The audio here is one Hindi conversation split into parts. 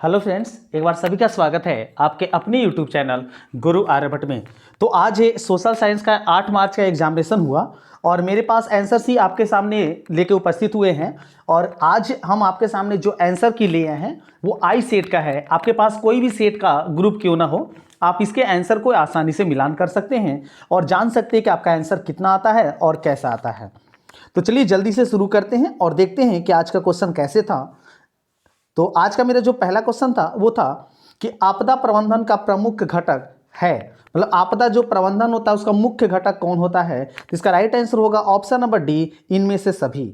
हेलो फ्रेंड्स, एक बार सभी का स्वागत है आपके अपने यूट्यूब चैनल गुरु आर्यभट्ट में। तो आज ये सोशल साइंस का 8 मार्च का एग्जामिनेशन हुआ और मेरे पास आंसर सी आपके सामने लेके उपस्थित हुए हैं। और आज हम आपके सामने जो आंसर की लिए हैं वो आई सेट का है। आपके पास कोई भी सेट का ग्रुप क्यों ना हो, आप इसके आंसर को आसानी से मिलान कर सकते हैं और जान सकते हैं कि आपका आंसर कितना आता है और कैसा आता है। तो चलिए जल्दी से शुरू करते हैं और देखते हैं कि आज का क्वेश्चन कैसे था। तो आज का मेरा जो पहला क्वेश्चन था वो था कि आपदा प्रबंधन का प्रमुख घटक है, मतलब आपदा जो प्रबंधन होता है उसका मुख्य घटक कौन होता है। तो इसका राइट आंसर होगा ऑप्शन नंबर डी, इनमें से सभी।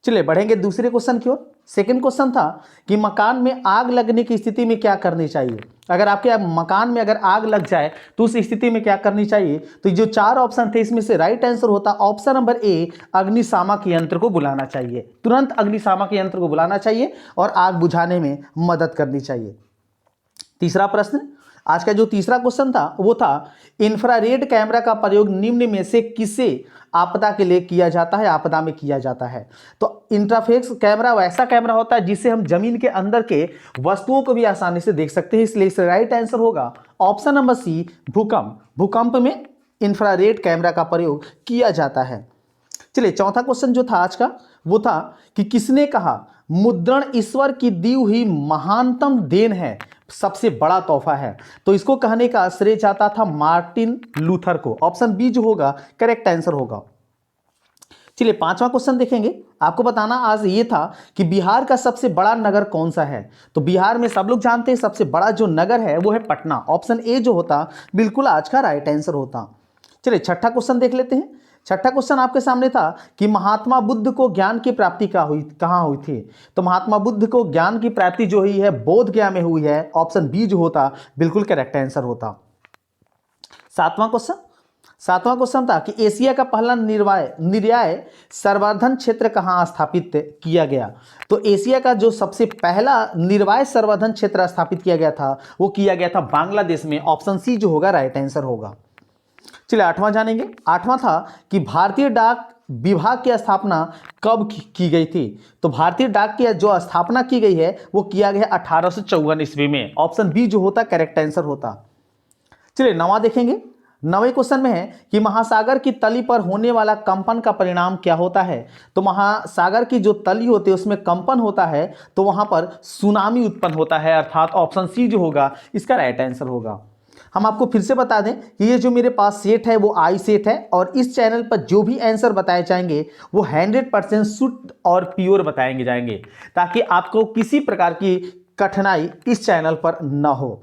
चलिए बढ़ेंगे दूसरे क्वेश्चन की ओर। सेकंड क्वेश्चन था कि मकान में आग लगने की स्थिति में क्या करनी चाहिए। अगर आपके मकान में अगर आग लग जाए तो उस स्थिति में क्या करनी चाहिए। तो जो 4 ऑप्शन थे इसमें से राइट आंसर होता ऑप्शन नंबर ए, अग्निशामक यंत्र को बुलाना चाहिए। तुरंत अग्निशामक यंत्र को बुलाना चाहिए और आग बुझाने में मदद करनी चाहिए। तीसरा प्रश्न, आज का जो तीसरा क्वेश्चन था वो था इंफ्रारेड कैमरा का प्रयोग निम्न में से किसे आपदा के लिए किया जाता है, आपदा में किया जाता है। तो इंफ्रारेड कैमरा वैसा कैमरा होता है जिससे हम जमीन के अंदर के वस्तुओं को भी आसानी से देख सकते हैं, इसलिए इसका राइट आंसर होगा ऑप्शन नंबर सी, भूकंप। भूकंप में इंफ्रारेड कैमरा का प्रयोग किया जाता है। चलिए चौथा क्वेश्चन जो था आज का वो था कि किसने कहा मुद्रण ईश्वर की दी हुई महानतम देन है, सबसे बड़ा तोहफा है। तो इसको कहने का श्रेय जाता था मार्टिन लूथर को। ऑप्शन बी जो होगा करेक्ट आंसर होगा। चलिए पांचवा क्वेश्चन देखेंगे। आपको बताना आज ये था कि बिहार का सबसे बड़ा नगर कौन सा है। तो बिहार में सब लोग जानते हैं सबसे बड़ा जो नगर है वो है पटना। ऑप्शन ए जो होता बिल्कुल आज का राइट आंसर होता। चलिए छठा क्वेश्चन देख लेते हैं। छठा क्वेश्चन आपके सामने था कि महात्मा बुद्ध को ज्ञान की प्राप्ति कहाँ हुई थी। तो महात्मा बुद्ध को ज्ञान की प्राप्ति जो हुई है बोध गया में हुई है। ऑप्शन बी जो होता बिल्कुल करेक्ट आंसर होता। सातवां क्वेश्चन था कि एशिया का पहला निर्याय संवर्धन क्षेत्र कहाँ स्थापित किया गया। तो एशिया का जो सबसे पहला निर्वाय संवर्धन क्षेत्र स्थापित किया गया था वो किया गया था बांग्लादेश में। ऑप्शन सी जो होगा राइट आंसर होगा। चलिए आठवां जानेंगे। आठवां था कि भारतीय डाक विभाग की स्थापना कब की गई थी। तो भारतीय डाक की जो स्थापना की गई है वो किया गया 1854 ईस्वी में। ऑप्शन बी जो होता करेक्ट आंसर होता। चलिए नवा देखेंगे। नवे क्वेश्चन में है कि महासागर की तली पर होने वाला कंपन का परिणाम क्या होता है। तो महासागर की जो तली होती है उसमें कंपन होता है तो वहां पर सुनामी उत्पन्न होता है, अर्थात ऑप्शन सी जो होगा इसका राइट आंसर होगा। हम आपको फिर से बता दें कि ये जो मेरे पास सेट है वो आई सेट है और इस चैनल पर जो भी आंसर बताए जाएंगे वो 100% शुद्ध और प्योर बताएंगे जाएंगे, ताकि आपको किसी प्रकार की कठिनाई इस चैनल पर न हो।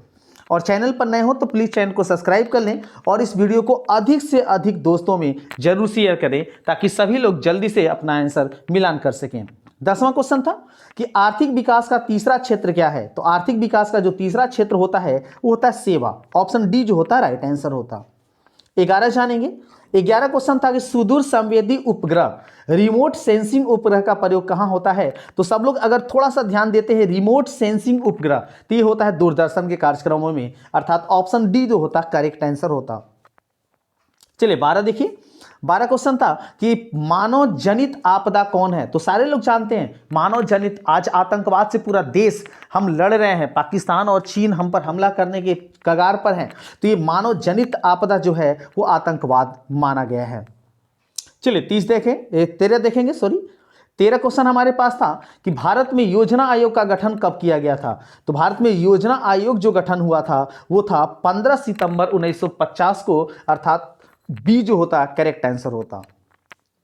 और चैनल पर नए हो तो प्लीज़ चैनल को सब्सक्राइब कर लें और इस वीडियो को अधिक से अधिक दोस्तों में जरूर शेयर करें ताकि सभी लोग जल्दी से अपना आंसर मिलान कर सकें। 10वां क्वेश्चन था कि आर्थिक विकास का तीसरा क्षेत्र क्या है। तो आर्थिक विकास का जो तीसरा क्षेत्र होता है वो होता है सेवा। ऑप्शन डी जो होता है राइट आंसर होता। 11 जानेंगे। 11 क्वेश्चन था कि सुदूर संवेदी उपग्रह रिमोट सेंसिंग उपग्रह का प्रयोग कहां होता है। तो सब लोग अगर थोड़ा सा ध्यान देते हैं रिमोट सेंसिंग उपग्रह तो ये होता है दूरदर्शन के कार्यक्रमों में, अर्थात ऑप्शन डी जो होता करेक्ट आंसर होता। चलिए 12 देखिए। 12 क्वेश्चन था कि मानव जनित आपदा कौन है। तो सारे लोग जानते हैं मानव जनित, आज आतंकवाद से पूरा देश हम लड़ रहे हैं, पाकिस्तान और चीन हम पर हमला करने के कगार पर हैं। तो ये मानव जनित आपदा जो है वो आतंकवाद माना गया है। चलिए 13 देखेंगे। 13 क्वेश्चन हमारे पास था कि भारत में योजना आयोग का गठन कब किया गया था। तो भारत में योजना आयोग जो गठन हुआ था वो था 15 सितंबर 1950 को, अर्थात बी जो होता करेक्ट आंसर होता।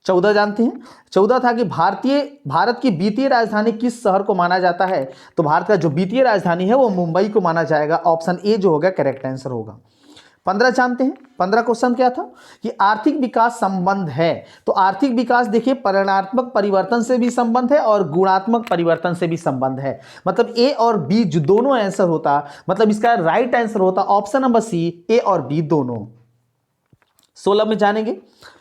14 जानते हैं। 14 था कि भारत की वित्तीय राजधानी किस शहर को माना जाता है। तो भारत का जो वित्तीय राजधानी है वो मुंबई को माना जाएगा। ऑप्शन ए जो होगा करेक्ट आंसर होगा। 15 जानते हैं। 15 क्वेश्चन क्या था कि आर्थिक विकास संबंध है। तो आर्थिक विकास देखिए परिमाणात्मक परिवर्तन से भी संबंध है और गुणात्मक परिवर्तन से भी संबंध है, मतलब ए और बी जो दोनों आंसर होता, मतलब इसका राइट आंसर होता ऑप्शन नंबर सी, ए और बी दोनों। 16 में जानेंगे।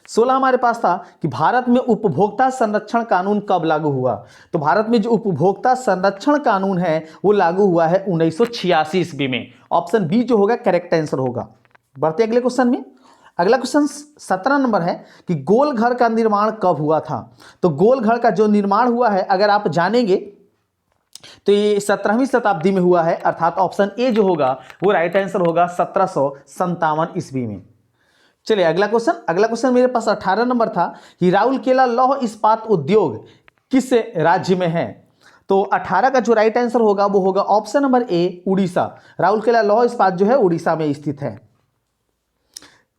16 हमारे पास था कि भारत में उपभोक्ता संरक्षण कानून कब लागू हुआ। तो भारत में जो उपभोक्ता संरक्षण कानून है वो लागू हुआ है 1986 ईस्वी में। ऑप्शन बी जो होगा करेक्ट आंसर होगा। बढ़ते अगले क्वेश्चन में। अगला क्वेश्चन 17 नंबर है कि गोल घर का निर्माण कब हुआ था। तो गोल घर का जो निर्माण हुआ है अगर आप जानेंगे तो ये 17वीं शताब्दी में हुआ है, अर्थात ऑप्शन ए जो होगा वो राइट आंसर होगा 1757 ईस्वी में। चलिए अगला क्वेश्चन मेरे पास 18 नंबर था कि राउरकेला लौह इस्पात उद्योग किस राज्य में है। तो 18 का जो राइट आंसर होगा वो होगा option number A, Orissa. Rourkela लौह इस्पात जो है उड़ीसा में स्थित है।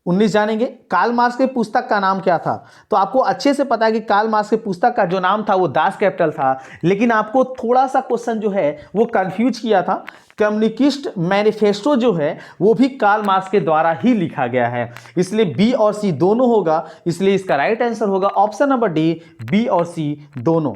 19 जानेंगे कार्ल मार्क्स के पुस्तक का नाम क्या था। तो आपको अच्छे से पता है कि कार्ल मार्क्स के पुस्तक का जो नाम था वो दास कैपिटल था, लेकिन आपको थोड़ा सा क्वेश्चन जो है वो कंफ्यूज किया था। कम्युनिस्ट मैनिफेस्टो जो है वो भी कार्ल मार्क्स के द्वारा ही लिखा गया है, इसलिए बी और सी दोनों होगा, इसलिए इसका राइट आंसर होगा ऑप्शन नंबर डी, बी और सी दोनों।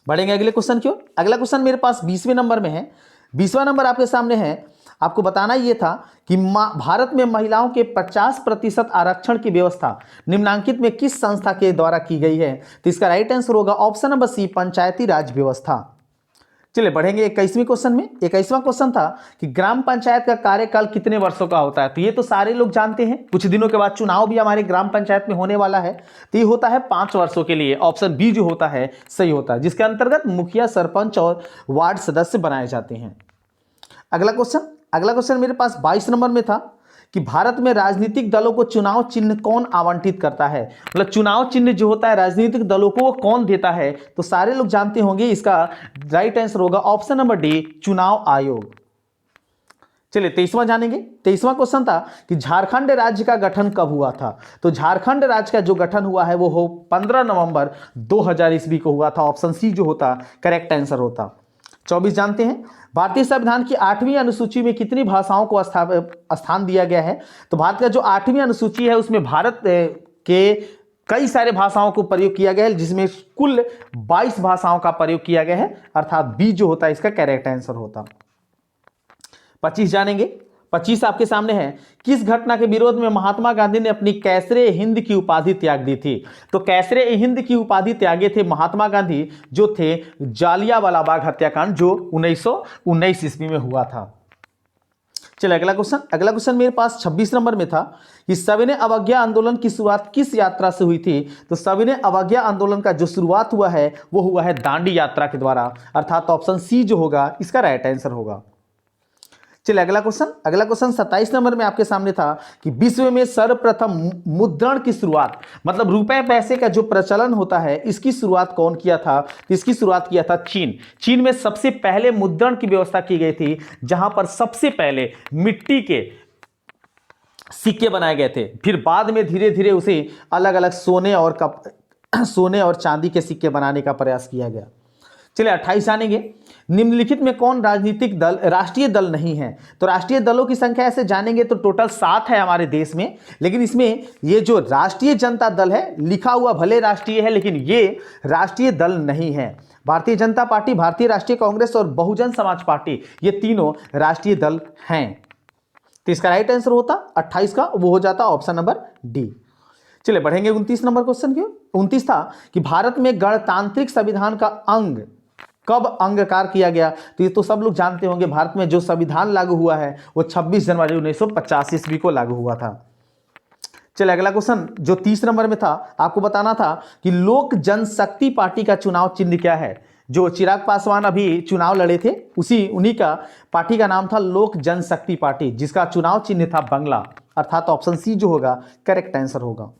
बढ़ेंगे अगले क्वेश्चन की ओर। अगला क्वेश्चन मेरे पास 20वें नंबर में है। 20वां नंबर आपके सामने है। आपको बताना यह था कि भारत में महिलाओं के 50% आरक्षण की व्यवस्था निम्नांकित में किस संस्था के द्वारा की गई है। तो इसका राइट आंसर होगा ऑप्शन नंबर सी, पंचायती राज व्यवस्था। चलिए बढ़ेंगे 21वें क्वेश्चन में। 21वां क्वेश्चन था कि ग्राम पंचायत का कार्यकाल कितने वर्षों का होता है। तो ये तो सारे लोग जानते हैं, कुछ दिनों के बाद चुनाव भी हमारे ग्राम पंचायत में होने वाला है। तो ये होता है 5 वर्षों के लिए। ऑप्शन बी जो होता है सही होता है, जिसके अंतर्गत मुखिया, सरपंच और वार्ड सदस्य बनाए जाते हैं। अगला क्वेश्चन मेरे पास 22 नंबर में था कि भारत में राजनीतिक दलों को चुनाव चिन्ह कौन आवंटित करता है। मतलब चुनाव चिन्ह जो होता है राजनीतिक दलों को वो कौन देता है। तो सारे लोग जानते होंगे, इसका राइट आंसर होगा ऑप्शन नंबर डी, चुनाव आयोग। चलिए 23वां जानेंगे। 23वां क्वेश्चन था कि झारखंड राज्य का गठन कब हुआ था। तो झारखंड राज्य का जो गठन हुआ है वो 15 नवंबर 2000 ईस्वी को हुआ था। ऑप्शन सी जो होता करेक्ट आंसर होता। 24 जानते हैं भारतीय संविधान की 8वीं अनुसूची में कितनी भाषाओं को स्थान दिया गया है। तो भारत का जो 8वीं अनुसूची है उसमें भारत के कई सारे भाषाओं को प्रयोग किया गया है, जिसमें कुल 22 भाषाओं का प्रयोग किया गया है, अर्थात बी जो होता है इसका करेक्ट आंसर होता। 25 जानेंगे। 25 आपके सामने है। किस घटना के विरोध में महात्मा गांधी ने अपनी कैसरे हिंद की उपाधि त्याग दी थी। तो कैसरे हिंद की उपाधि त्यागे थे महात्मा गांधी जो थे जालियांवाला बाग हत्याकांड, जो 1919 ईस्वी में हुआ था। चलिए अगला क्वेश्चन मेरे पास 26 नंबर में था कि सविनय अवज्ञा आंदोलन की शुरुआत किस यात्रा से हुई थी। तो सविनय अवज्ञा आंदोलन का जो शुरुआत हुआ है वो हुआ है दांडी यात्रा के द्वारा, अर्थात ऑप्शन सी जो होगा इसका राइट आंसर होगा। चलिए अगला क्वेश्चन 27 नंबर में आपके सामने था कि विश्व में सर्वप्रथम मुद्रण की शुरुआत, मतलब रुपए पैसे का जो प्रचलन होता है इसकी शुरुआत कौन किया था। इसकी शुरुआत किया था चीन में सबसे पहले मुद्रण की व्यवस्था की गई थी, जहां पर सबसे पहले मिट्टी के सिक्के बनाए गए थे, फिर बाद में धीरे धीरे उसे अलग अलग सोने और चांदी के सिक्के बनाने का प्रयास किया गया। चलिए 28 जानेंगे। निम्नलिखित में कौन राष्ट्रीय दल नहीं है। तो राष्ट्रीय दलों की संख्या ऐसे जानेंगे तो टोटल 7 है हमारे देश में, लेकिन इसमें ये जो राष्ट्रीय जनता दल है लिखा हुआ भले राष्ट्रीय है, लेकिन ये राष्ट्रीय दल नहीं है। भारतीय जनता पार्टी, भारतीय राष्ट्रीय कांग्रेस और बहुजन समाज पार्टी, ये तीनों राष्ट्रीय दल हैं। तो इसका राइट आंसर होता 28 का, वो हो जाता ऑप्शन नंबर डी। चलिए बढ़ेंगे 29 नंबर क्वेश्चन की। 29 था कि भारत में गणतांत्रिक संविधान का अंग कब अंगीकार किया गया। तो ये तो सब लोग जानते होंगे, भारत में जो संविधान लागू हुआ है वो 26 जनवरी 1950 ईस्वी को लागू हुआ था। चलिए अगला क्वेश्चन जो 30 नंबर में था, आपको बताना था कि लोक जनशक्ति पार्टी का चुनाव चिन्ह क्या है। जो चिराग पासवान अभी चुनाव लड़े थे उन्हीं का पार्टी का नाम था लोक जनशक्ति पार्टी, जिसका चुनाव चिन्ह था बंगला, अर्थात ऑप्शन सी जो होगा करेक्ट आंसर होगा।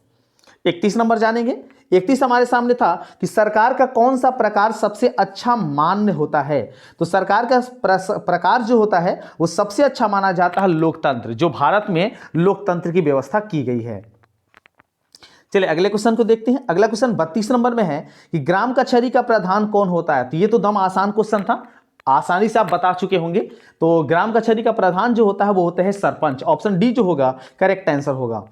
31 नंबर जानेंगे। 31 हमारे सामने था कि सरकार का कौन सा प्रकार सबसे अच्छा मान्य होता है। तो सरकार का प्रकार जो होता है वो सबसे अच्छा माना जाता है लोकतंत्र, जो भारत में लोकतंत्र की व्यवस्था की गई है। चलिए अगले क्वेश्चन को देखते हैं। अगला क्वेश्चन 32 नंबर में है कि ग्राम कचहरी का प्रधान कौन होता है। तो ये तो दम आसान क्वेश्चन था, आसानी से आप बता चुके होंगे। तो ग्राम कचहरी का प्रधान जो होता है वो होते हैं सरपंच। ऑप्शन डी जो होगा करेक्ट आंसर होगा।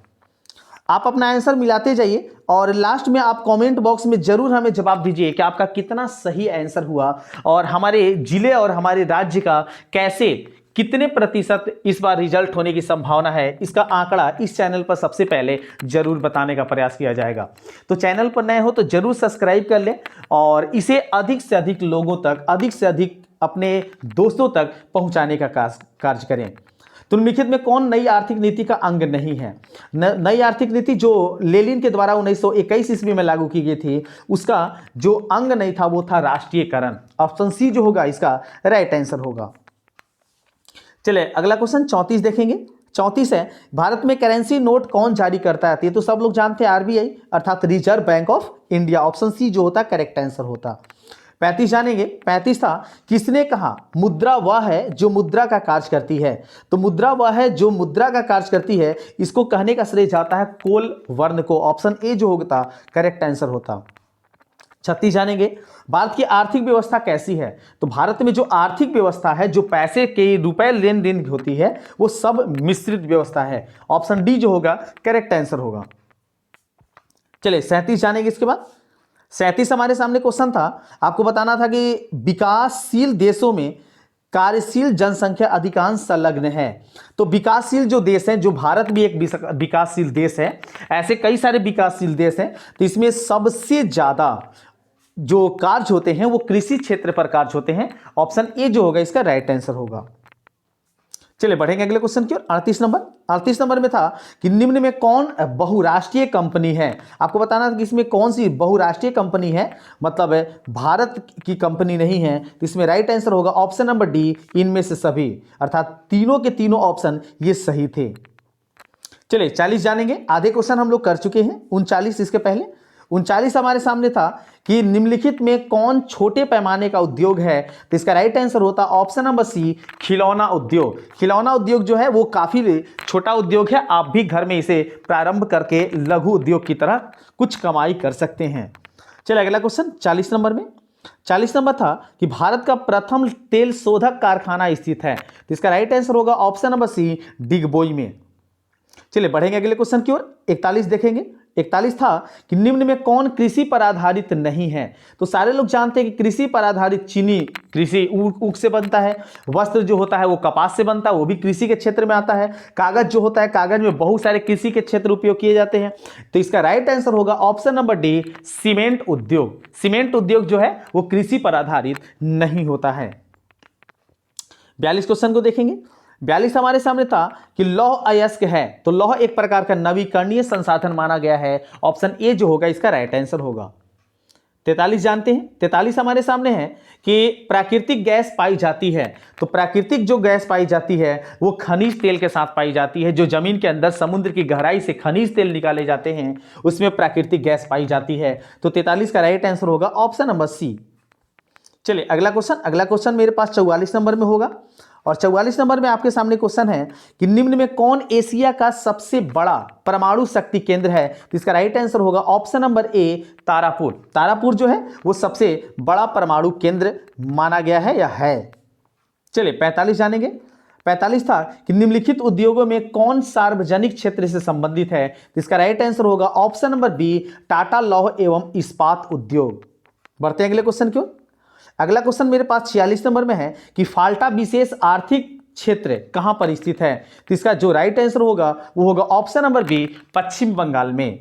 आप अपना आंसर मिलाते जाइए और लास्ट में आप कमेंट बॉक्स में जरूर हमें जवाब दीजिए कि आपका कितना सही आंसर हुआ और हमारे जिले और हमारे राज्य का कितने प्रतिशत इस बार रिजल्ट होने की संभावना है। इसका आंकड़ा इस चैनल पर सबसे पहले जरूर बताने का प्रयास किया जाएगा। तो चैनल पर नए हो तो जरूर सब्सक्राइब कर लें और इसे अधिक से अधिक लोगों तक, अधिक से अधिक अपने दोस्तों तक पहुंचाने का कार्य करें। तो निम्नलिखित में कौन नई आर्थिक नीति का अंग नहीं है? नई आर्थिक नीति जो लेनिन के द्वारा 1921 ईस्वी में लागू की गई थी, उसका जो अंग नहीं था वो था राष्ट्रीयकरण। ऑप्शन सी जो होगा इसका राइट आंसर होगा। चलिए अगला क्वेश्चन 34 देखेंगे। 34 है, भारत में करेंसी नोट कौन जारी करता है? ये तो सब लोग जानते हैं, आरबीआई अर्थात reserve bank of India. Option C जो होता करेक्ट आंसर होता। 35 जानेंगे। 35 था, किसने कहा मुद्रा वह है जो मुद्रा का कार्य करती है? तो मुद्रा वह है जो मुद्रा का कार्य करती है, इसको कहने का श्रेय जाता है कोल वर्ण को। ऑप्शन ए जो होता करेक्ट आंसर होता। 36 जानेंगे, भारत की आर्थिक व्यवस्था कैसी है? तो भारत में जो आर्थिक व्यवस्था है, जो पैसे के रुपए लेन देन होती है, वो सब मिश्रित व्यवस्था है। ऑप्शन डी जो होगा करेक्ट आंसर होगा। चलिए 37 जानेंगे। इसके बाद 37 हमारे सामने क्वेश्चन था, आपको बताना था कि विकासशील देशों में कार्यशील जनसंख्या अधिकांश संलग्न है। तो विकासशील जो देश हैं, जो भारत भी एक विकासशील देश है, ऐसे कई सारे विकासशील देश हैं, तो इसमें सबसे ज्यादा जो कार्य होते हैं वो कृषि क्षेत्र पर कार्य होते हैं। ऑप्शन ए जो होगा इसका राइट आंसर होगा। चलिए बढ़ेंगे अगले क्वेश्चन की ओर। 38 नंबर में था कि निम्न में कौन बहुराष्ट्रीय कंपनी है? आपको बताना था कि इसमें कौन सी बहुराष्ट्रीय कंपनी है, मतलब है भारत की कंपनी नहीं है, तो इसमें राइट आंसर होगा ऑप्शन नंबर डी, इनमें से सभी, अर्थात तीनों के तीनों ऑप्शन ये सही थे। चलिए 40 जानेंगे। आधे क्वेश्चन हम लोग कर चुके हैं। 39 इसके पहले 39 हमारे सामने था कि निम्नलिखित में कौन छोटे पैमाने का उद्योग है? तो इसका राइट आंसर होता ऑप्शन नंबर सी, खिलौना उद्योग। खिलौना उद्योग जो है वो काफी छोटा उद्योग है, आप भी घर में इसे प्रारंभ करके लघु उद्योग की तरह कुछ कमाई कर सकते हैं। चलिए अगला क्वेश्चन 40 नंबर में। 40 नंबर था कि भारत का प्रथम तेल शोधक कारखाना स्थित है, तो इसका राइट आंसर होगा ऑप्शन नंबर सी, डिगबोई में। चलिए बढ़ेंगे अगले क्वेश्चन की ओर। 41 देखेंगे। 41 था कि निम्न में कौन कृषि पर आधारित नहीं है? तो सारे लोग जानते हैं कि कृषि पर आधारित चीनी कृषि ऊख से बनता है, वस्त्र जो होता है वो कपास से बनता है, वो भी कृषि के क्षेत्र में आता है, कागज जो होता है, कागज में बहुत सारे कृषि के क्षेत्र उपयोग किए जाते हैं, तो इसका राइट आंसर होगा ऑप्शन नंबर डी, सीमेंट उद्योग। सीमेंट उद्योग जो है वो कृषि पर आधारित नहीं होता है। 42 क्वेश्चन को देखेंगे। 42 हमारे सामने था कि लौह अयस्क है, तो लौह एक प्रकार का नवीकरणीय संसाधन माना गया है। ऑप्शन ए जो होगा इसका राइट आंसर होगा। 43 जानते हैं। 43 हमारे सामने है कि प्राकृतिक गैस पाई जाती है, तो प्राकृतिक जो गैस पाई जाती है वो खनिज तेल के साथ पाई जाती है। जो जमीन के अंदर समुद्र की गहराई से खनिज तेल निकाले जाते हैं उसमें प्राकृतिक गैस पाई जाती है, तो 43 का राइट आंसर होगा ऑप्शन नंबर सी। चलिए अगला क्वेश्चन मेरे पास 44 नंबर में होगा, और 44 नंबर में आपके सामने क्वेश्चन है कि निम्न में कौन एशिया का सबसे बड़ा परमाणु शक्ति केंद्र है? तो इसका राइट आंसर होगा option number A, Tarapur. Tarapur जो है वो सबसे बड़ा परमाणु केंद्र माना गया है या है। चलिए 45 जानेंगे। 45 था कि निम्नलिखित उद्योगों में कौन सार्वजनिक क्षेत्र से संबंधित है? तो इसका राइट आंसर होगा ऑप्शन नंबर बी, टाटा लौह एवं इस्पात उद्योग। बढ़ते हैं अगले क्वेश्चन की ओर। अगला क्वेश्चन मेरे पास 46 नंबर में है कि फाल्टा विशेष आर्थिक क्षेत्र कहां पर स्थित है? तो इसका जो राइट आंसर होगा वो होगा ऑप्शन नंबर बी, पश्चिम बंगाल में।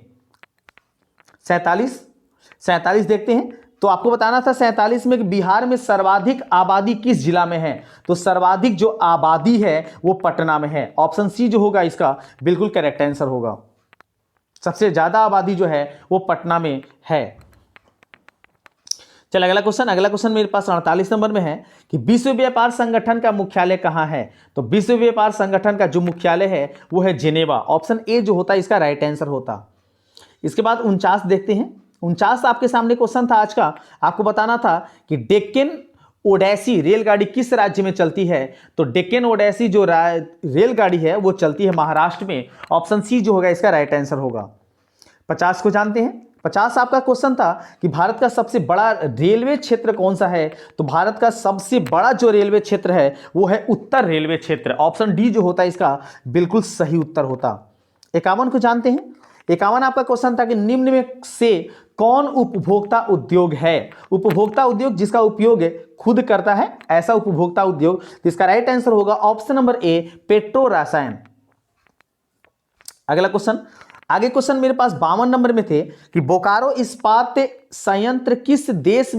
47 देखते हैं। तो आपको बताना था 47 में कि बिहार में सर्वाधिक आबादी किस जिला में है? तो सर्वाधिक जो आबादी है वो पटना में है। ऑप्शन सी जो होगा इसका बिल्कुल करेक्ट आंसर होगा। सबसे ज्यादा आबादी जो है वो पटना में है। चल अगला क्वेश्चन मेरे पास 48 नंबर में है कि विश्व व्यापार संगठन का मुख्यालय कहां है? तो विश्व व्यापार संगठन का जो मुख्यालय है वो है जिनेवा। ऑप्शन ए जो होता है इसका राइट आंसर होता। इसके बाद 49 देखते हैं। 49 आपके सामने क्वेश्चन था आज का, आपको बताना था कि डेक्कन ओडेसी रेलगाड़ी किस राज्य में चलती है? तो डेक्कन ओडेसी जो रेलगाड़ी है वो चलती है महाराष्ट्र में। ऑप्शन सी जो होगा इसका राइट आंसर होगा। 50 को जानते हैं। 50 आपका क्वेश्चन था कि भारत का सबसे बड़ा रेलवे क्षेत्र कौन सा है? तो भारत का सबसे बड़ा जो रेलवे क्षेत्र है वो है उत्तर रेलवे क्षेत्र। ऑप्शन डी जो होता है इसका बिल्कुल सही उत्तर होता। 51 को जानते हैं। 51 आपका क्वेश्चन था कि निम्न में से कौन उपभोक्ता उद्योग है? उपभोक्ता उद्योग जिसका उपयोग खुद करता है ऐसा उपभोक्ता उद्योग, तो इसका राइट आंसर होगा ऑप्शन नंबर ए, पेट्रो रसायन। अगला क्वेश्चन आगे क्वेश्चन मेरे पास 52 नंबर में थे कि बोकारो इस्पात संयंत्र किस देश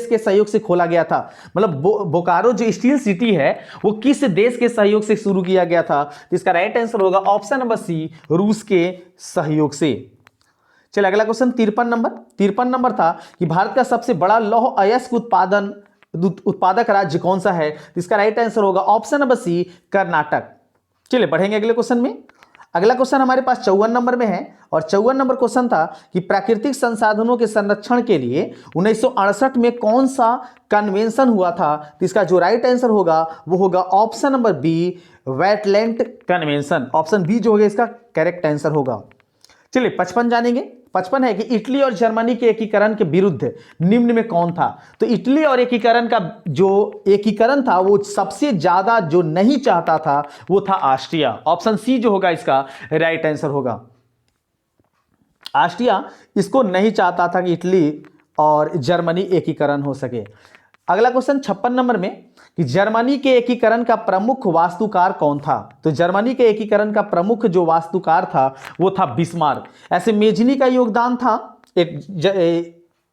के सहयोग से खोला गया था। मतलब बोकारो जो स्टील सिटी है वो किस देश के सहयोग से शुरू किया गया था। तो इसका राइट आंसर होगा ऑप्शन नंबर सी, रूस के सहयोग से। चलिए अगला क्वेश्चन 53 नंबर था कि भारत का सबसे बड़ा लौह अयस्क उत्पादक राज्य कौन सा है। तो इसका राइट आंसर होगा ऑप्शन नंबर सी, कर्नाटक। चलिए बढ़ेंगे अगले क्वेश्चन में। अगला क्वेश्चन हमारे पास 54 नंबर में है और 54 नंबर क्वेश्चन था कि प्राकृतिक संसाधनों के संरक्षण के लिए 1968 में कौन सा कन्वेंशन हुआ था। तो इसका जो राइट आंसर होगा वो होगा option number B, wetland convention. Option B जो होगा इसका करेक्ट आंसर होगा। चलिए 55 जानेंगे। 55 है कि इटली और जर्मनी के एकीकरण के विरुद्ध निम्न में कौन था। तो इटली और एकीकरण का जो एकीकरण था वो सबसे ज्यादा जो नहीं चाहता था वो था ऑस्ट्रिया। ऑप्शन सी जो होगा इसका राइट आंसर होगा। ऑस्ट्रिया इसको नहीं चाहता था कि इटली और जर्मनी एकीकरण हो सके। अगला क्वेश्चन 56 नंबर में कि जर्मनी के एकीकरण का प्रमुख वास्तुकार कौन था। तो जर्मनी के एकीकरण का प्रमुख जो वास्तुकार था वो था बिस्मार्क। ऐसे मेजनी का योगदान था एक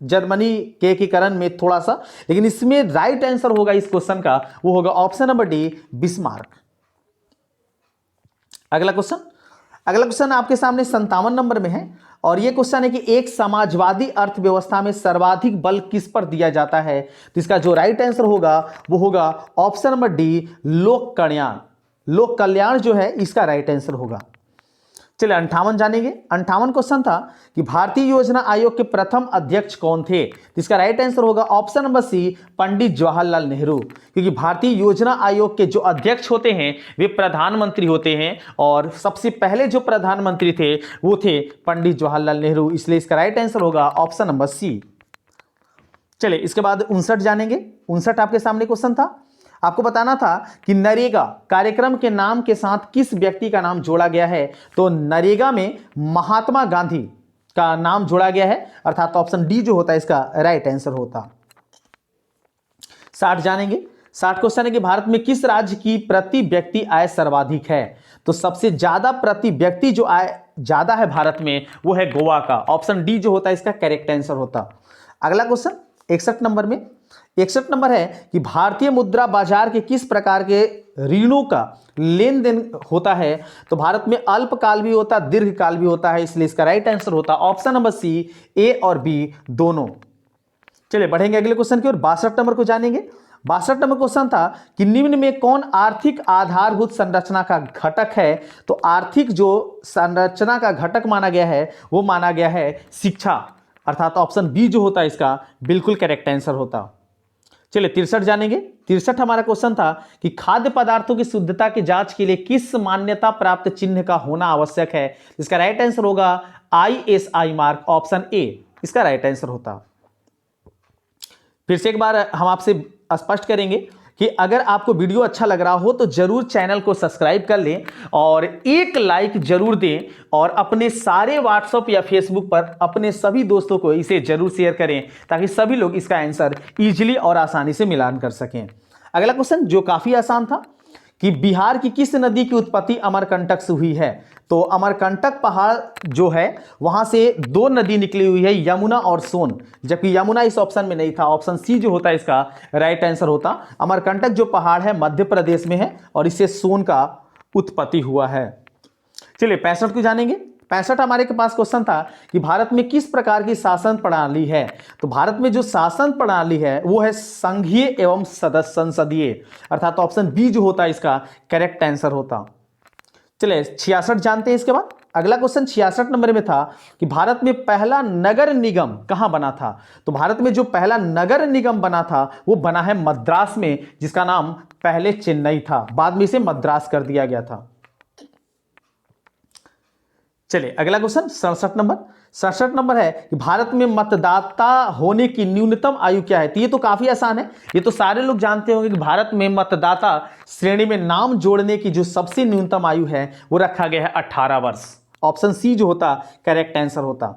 जर्मनी के एकीकरण में थोड़ा सा, लेकिन इसमें राइट आंसर होगा इस क्वेश्चन का वो होगा ऑप्शन नंबर डी, बिस्मार्क। अगला क्वेश्चन आपके सामने 57 नंबर में है और यह क्वेश्चन है कि एक समाजवादी अर्थव्यवस्था में सर्वाधिक बल किस पर दिया जाता है। तो इसका जो राइट आंसर होगा वो होगा ऑप्शन नंबर डी, लोक कल्याण। लोक कल्याण जो है इसका राइट आंसर होगा। चलिए 58 जानेंगे। 58 क्वेश्चन था कि भारतीय योजना आयोग के प्रथम अध्यक्ष कौन थे। तो इसका राइट आंसर होगा ऑप्शन नंबर सी, पंडित जवाहरलाल नेहरू। क्योंकि भारतीय योजना आयोग के जो अध्यक्ष होते हैं वे प्रधानमंत्री होते हैं और सबसे पहले जो प्रधानमंत्री थे वो थे पंडित जवाहरलाल नेहरू, इसलिए इसका राइट आंसर होगा ऑप्शन नंबर सी। चलिए इसके बाद 59 जानेंगे। 59 आपके सामने क्वेश्चन था, आपको बताना था कि नरेगा कार्यक्रम के नाम के साथ किस व्यक्ति का नाम जोड़ा गया है। तो नरेगा में महात्मा गांधी का नाम जोड़ा गया है, अर्थात ऑप्शन डी जो होता है इसका राइट आंसर होता। 60 जानेंगे। 60 क्वेश्चन है कि भारत में किस राज्य की प्रति व्यक्ति आय सर्वाधिक है। तो सबसे ज्यादा प्रति व्यक्ति जो आय ज्यादा है भारत में वो है गोवा का। ऑप्शन डी जो होता है इसका करेक्ट आंसर होता। अगला क्वेश्चन 61 नंबर में 61 नंबर है कि भारतीय मुद्रा बाजार के किस प्रकार के ऋणों का लेन देन होता है। तो भारत में अल्पकाल भी होता है, दीर्घकाल भी होता है, इसलिए इसका राइट आंसर होता ऑप्शन नंबर सी, ए और बी दोनों। चलिए बढ़ेंगे अगले क्वेश्चन की ओर। 62 नंबर को जानेंगे। 62 नंबर क्वेश्चन था कि निम्न में कौन आर्थिक आधारभूत संरचना का घटक है। तो आर्थिक जो संरचना का घटक माना गया है वो माना गया है शिक्षा, अर्थात ऑप्शन बी जो होता है इसका बिल्कुल करेक्ट आंसर होता। चलिए 63 जानेंगे। 63 हमारा क्वेश्चन था कि खाद्य पदार्थों की शुद्धता की जांच के लिए किस मान्यता प्राप्त चिन्ह का होना आवश्यक है। इसका राइट आंसर होगा ISI मार्क, ऑप्शन ए इसका राइट आंसर होता। फिर से एक बार हम आपसे स्पष्ट करेंगे कि अगर आपको वीडियो अच्छा लग रहा हो तो जरूर चैनल को सब्सक्राइब कर लें और एक लाइक जरूर दें और अपने सारे व्हाट्सएप या फेसबुक पर अपने सभी दोस्तों को इसे जरूर शेयर करें ताकि सभी लोग इसका आंसर इजीली और आसानी से मिलान कर सकें। अगला क्वेश्चन जो काफी आसान था कि बिहार की किस नदी की उत्पत्ति अमरकंटक से हुई है। तो अमरकंटक पहाड़ जो है वहां से दो नदी निकली हुई है, यमुना और सोन, जबकि यमुना इस ऑप्शन में नहीं था। ऑप्शन सी जो होता है इसका राइट आंसर होता। अमरकंटक जो पहाड़ है मध्य प्रदेश में है और इससे सोन का उत्पत्ति हुआ है। चलिए 65 को जानेंगे। 65 हमारे के पास क्वेश्चन था कि भारत में किस प्रकार की शासन प्रणाली है। तो भारत में जो शासन प्रणाली है वो है संघीय एवं संसदीय, अर्थात ऑप्शन बी जो होता है इसका करेक्ट आंसर होता। चलिए 66 जानते हैं इसके बाद। अगला क्वेश्चन 66 नंबर में था कि भारत में पहला नगर निगम कहां बना था। तो भारत में जो पहला नगर निगम बना था वो बना है मद्रास में, जिसका नाम पहले चेन्नई था, बाद में इसे मद्रास कर दिया गया था। चलिए अगला क्वेश्चन 67 नंबर है कि भारत में मतदाता होने की न्यूनतम आयु क्या है। तो ये तो काफी आसान है, ये तो सारे लोग जानते होंगे कि भारत में मतदाता श्रेणी में नाम जोड़ने की जो सबसे न्यूनतम आयु है वो रखा गया है 18 वर्ष। ऑप्शन सी जो होता करेक्ट आंसर होता।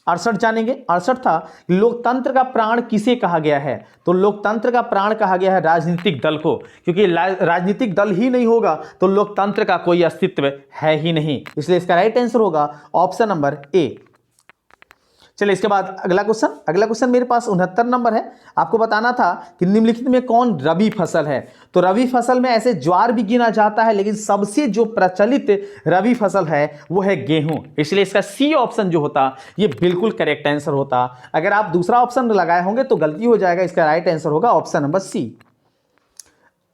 68 जानेंगे। 68 था लोकतंत्र का प्राण किसे कहा गया है? तो लोकतंत्र का प्राण कहा गया है राजनीतिक दल को, क्योंकि राजनीतिक दल ही नहीं होगा तो लोकतंत्र का कोई अस्तित्व है ही नहीं। इसलिए इसका राइट आंसर होगा ऑप्शन नंबर ए। चलिए इसके बाद अगला क्वेश्चन मेरे पास 69 नंबर है। आपको बताना था कि निम्नलिखित में कौन रबी फसल है? तो रबी फसल में ऐसे ज्वार भी गिना जाता है, लेकिन सबसे जो प्रचलित रबी फसल है वो है गेहूं। इसलिए इसका सी ऑप्शन जो होता ये बिल्कुल करेक्ट आंसर होता। अगर आप दूसरा ऑप्शन लगाए होंगे तो गलती हो जाएगा। इसका राइट आंसर होगा ऑप्शन नंबर सी।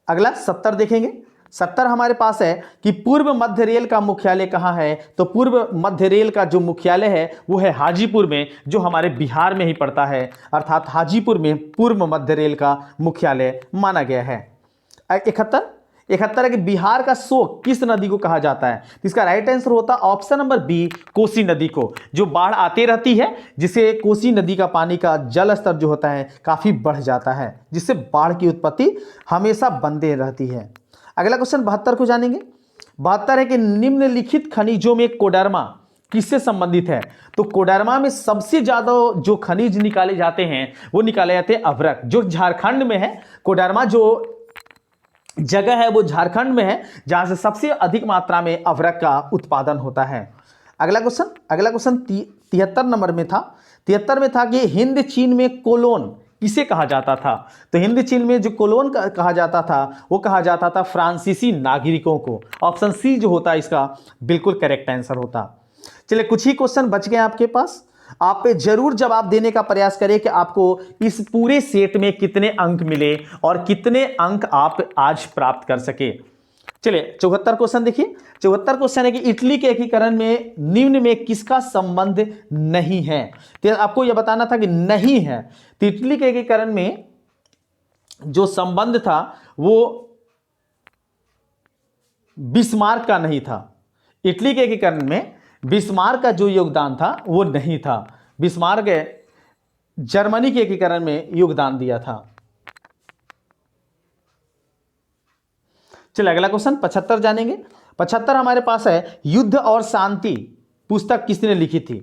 अगला 70 देखेंगे। 70 हमारे पास है कि पूर्व मध्य रेल का मुख्यालय कहाँ है? तो पूर्व मध्य रेल का जो मुख्यालय है वो है हाजीपुर में, जो हमारे बिहार में ही पड़ता है। अर्थात हाजीपुर में पूर्व मध्य रेल का मुख्यालय माना गया है। 71 है कि बिहार का शोक किस नदी को कहा जाता है? तो इसका राइट आंसर होता ऑप्शन नंबर बी, कोसी नदी को। जो बाढ़ आते रहती है जिससे कोसी नदी का पानी का जल स्तर जो होता है काफी बढ़ जाता है, जिससे बाढ़ की उत्पत्ति हमेशा बंदे रहती है। अगला क्वेश्चन 72 को जानेंगे। 72 है कि निम्नलिखित खनिजों में कोडरमा किससे संबंधित है? तो कोडरमा में सबसे ज्यादा जो खनिज निकाले जाते हैं वो निकाले जाते हैं अभ्रक, जो झारखंड में है। कोडरमा जो जगह है वो झारखंड में है, जहां से सबसे अधिक मात्रा में अभ्रक का उत्पादन होता है। अगला क्वेश्चन 73 नंबर में था। 73 में था कि हिंद चीन में कोलोन किसे कहा जाता था? तो हिंद चीन में जो कोलोन कहा जाता था वो कहा जाता था फ्रांसीसी नागरिकों को। ऑप्शन सी जो होता है इसका बिल्कुल करेक्ट आंसर होता। चलिए कुछ ही क्वेश्चन बच गए आपके पास। आप पे जरूर जवाब देने का प्रयास करें कि आपको इस पूरे सेट में कितने अंक मिले और कितने अंक आप आज प्राप्त कर सके। चलिए 74 क्वेश्चन देखिए। 74 क्वेश्चन है कि इटली के एकीकरण में निम्न में किसका संबंध नहीं है? तो आपको यह बताना था कि नहीं है। तो इटली के एकीकरण में जो संबंध था वो बिस्मार्क का नहीं था। इटली के एकीकरण में बिस्मार्क का जो योगदान था वो नहीं था। बिस्मार्क जर्मनी के एकीकरण में योगदान दिया था। चलिए अगला क्वेश्चन 75 जानेंगे। 75 हमारे पास है युद्ध और शांति पुस्तक किसने लिखी थी?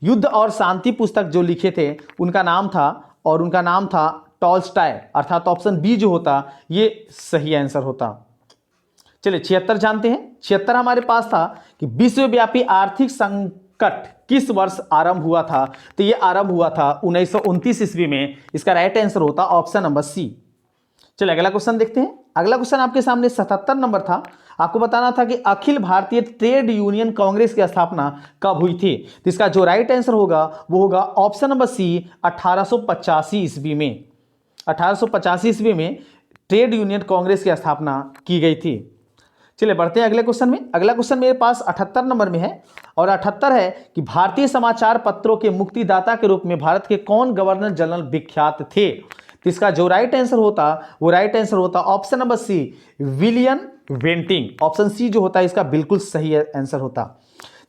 युद्ध और शांति पुस्तक जो लिखे थे उनका नाम था टॉल्स्टॉय। अर्थात ऑप्शन बी जो होता ये सही आंसर होता। चलिए 76 जानते हैं। 76 हमारे पास था कि विश्वव्यापी आर्थिक संकट किस वर्ष आरंभ हुआ था? तो ये आरंभ हुआ था 1929 ईस्वी में। इसका राइट आंसर होता ऑप्शन नंबर सी। चलिए अगला क्वेश्चन देखते हैं। अगला क्वेश्चन आपके सामने 77 नंबर था। आपको बताना था कि अखिल भारतीय ट्रेड यूनियन कांग्रेस की स्थापना कब हुई थी? तो इसका जो राइट आंसर होगा वो होगा ऑप्शन नंबर सी 1885 ईस्वी में। 1885 ईस्वी में ट्रेड यूनियन कांग्रेस की स्थापना की गई थी। चलिए बढ़ते हैं अगले क्वेश्चन में। अगला क्वेश्चन मेरे पास 78 नंबर में है और 78 है कि भारतीय समाचार पत्रों के मुक्तिदाता के रूप में भारत के कौन गवर्नर जनरल विख्यात थे? तो इसका जो राइट आंसर होता option number C William Bentinck. Option C जो होता है इसका बिल्कुल सही आंसर होता।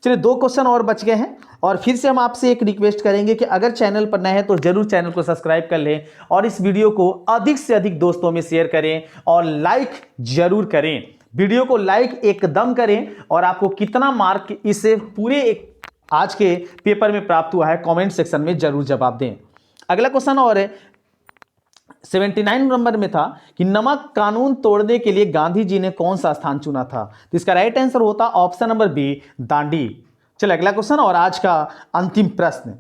चलिए 2 क्वेश्चन और बच गए हैं और फिर से हम आपसे एक रिक्वेस्ट करेंगे कि अगर चैनल पर नए हैं तो जरूर चैनल को सब्सक्राइब कर लें और इस वीडियो को अधिक से अधिक दोस्तों में शेयर करें और लाइक जरूर करें। वीडियो को लाइक एकदम करें और आपको कितना मार्क इस पूरे आज के पेपर में प्राप्त हुआ है कमेंट सेक्शन में जरूर जवाब दें। अगला क्वेश्चन और 79 नंबर में था कि नमक कानून तोड़ने के लिए गांधी जी ने कौन सा स्थान चुना था? तो इसका राइट आंसर होता ऑप्शन नंबर बी दांडी। चलिए अगला क्वेश्चन और आज का अंतिम प्रश्न।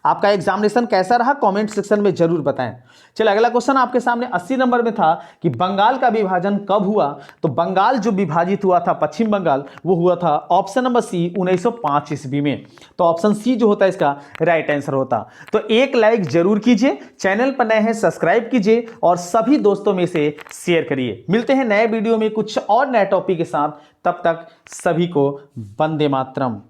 आपका एग्जामिनेशन कैसा रहा कमेंट सेक्शन में जरूर बताएं। चलिए अगला क्वेश्चन आपके सामने 80 नंबर में था कि बंगाल का विभाजन कब हुआ? तो बंगाल जो विभाजित हुआ था पश्चिम बंगाल वो हुआ था ऑप्शन नंबर सी 1905 ईस्वी में। तो ऑप्शन सी जो होता है इसका राइट आंसर होता। तो एक लाइक जरूर कीजिए, चैनल पर नए हैं सब्सक्राइब कीजिए और सभी दोस्तों में से शेयर करिए। मिलते हैं नए वीडियो में कुछ और नए टॉपिक के साथ। तब तक सभी को वंदे मातरम।